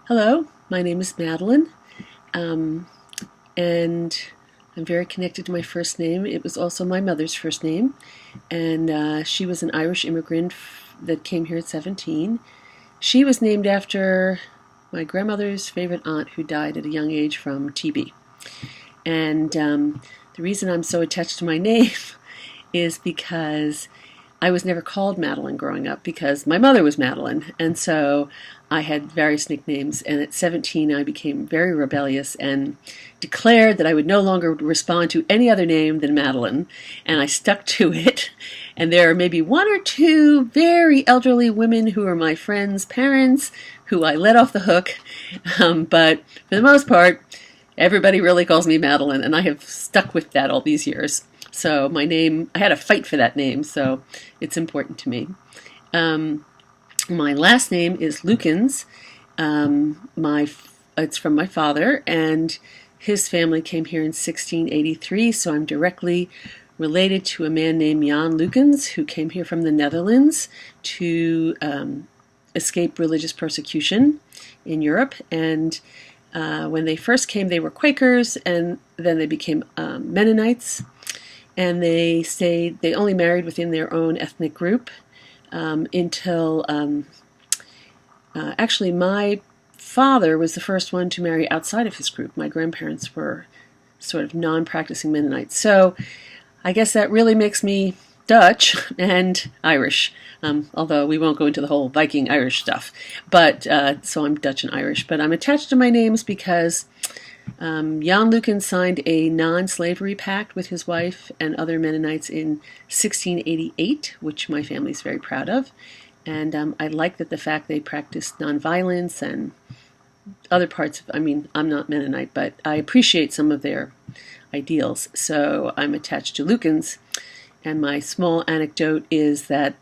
Hello, my name is Madeline, um, and I'm very connected to my first name. It was also my mother's first name, and she was an Irish immigrant that came here at 17. She was named after my grandmother's favorite aunt who died at a young age from TB. And the reason I'm so attached to my name is because I was never called Madeline growing up because my mother was Madeline. And so I had various nicknames. And at 17, I became very rebellious and declared that I would no longer respond to any other name than Madeline. And I stuck to it. And there are maybe one or two very elderly women who are my friends' parents who I let off the hook. But for the most part, everybody really calls me Madeline. And I have stuck with that all these years. So my name, I had a fight for that name, so it's important to me. My last name is Lukens. It's from my father, and his family came here in 1683, so I'm directly related to a man named Jan Lukens, who came here from the Netherlands to escape religious persecution in Europe. And when they first came, they were Quakers, and then they became Mennonites. And they only married within their own ethnic group until, actually, my father was the first one to marry outside of his group. My grandparents were sort of non-practicing Mennonites. So I guess that really makes me Dutch and Irish, although we won't go into the whole Viking Irish stuff. But so I'm Dutch and Irish. But I'm attached to my names because Jan Lukens signed a non-slavery pact with his wife and other Mennonites in 1688, which my family is very proud of. And I like that the fact they practiced nonviolence and other parts of, I mean, I'm not Mennonite, but I appreciate some of their ideals. So I'm attached to Lukens. And my small anecdote is that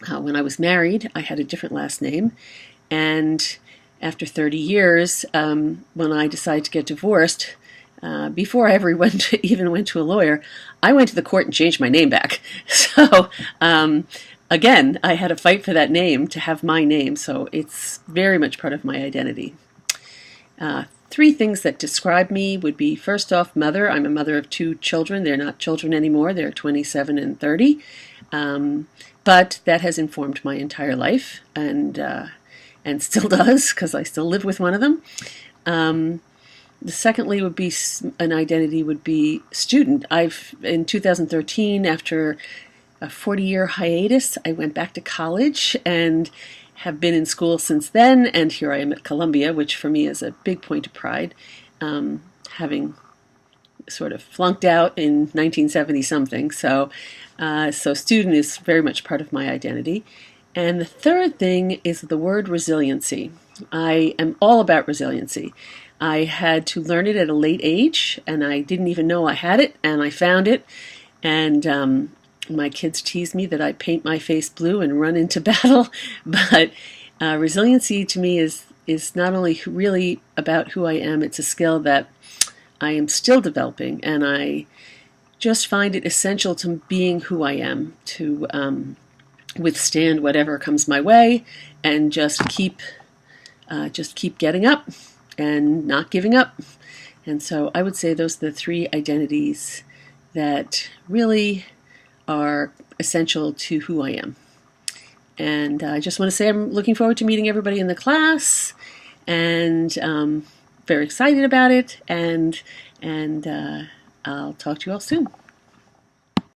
when I was married, I had a different last name. And after 30 years, when I decided to get divorced, before I ever even went to a lawyer, I went to the court and changed my name back. So, again, I had a fight for that name to have my name, so it's very much part of my identity. Three things that describe me would be, first off, mother. I'm a mother of two children. They're not children anymore. They're 27 and 30. But that has informed my entire life, and still does, because I still live with one of them. The secondly would be an identity would be student. In 2013, after a 40-year hiatus, I went back to college and have been in school since then, and here I am at Columbia, which for me is a big point of pride, having sort of flunked out in 1970 something. So student is very much part of my identity. And the third thing is the word resiliency. I am all about resiliency. I had to learn it at a late age, and I didn't even know I had it, and I found it. And my kids tease me that I paint my face blue and run into battle. But resiliency to me is not only really about who I am, it's a skill that I am still developing, and I just find it essential to being who I am, to withstand whatever comes my way, and just keep getting up and not giving up. And so I would say those are the three identities that really are essential to who I am. And I just want to say I'm looking forward to meeting everybody in the class, and very excited about it. And I'll talk to you all soon.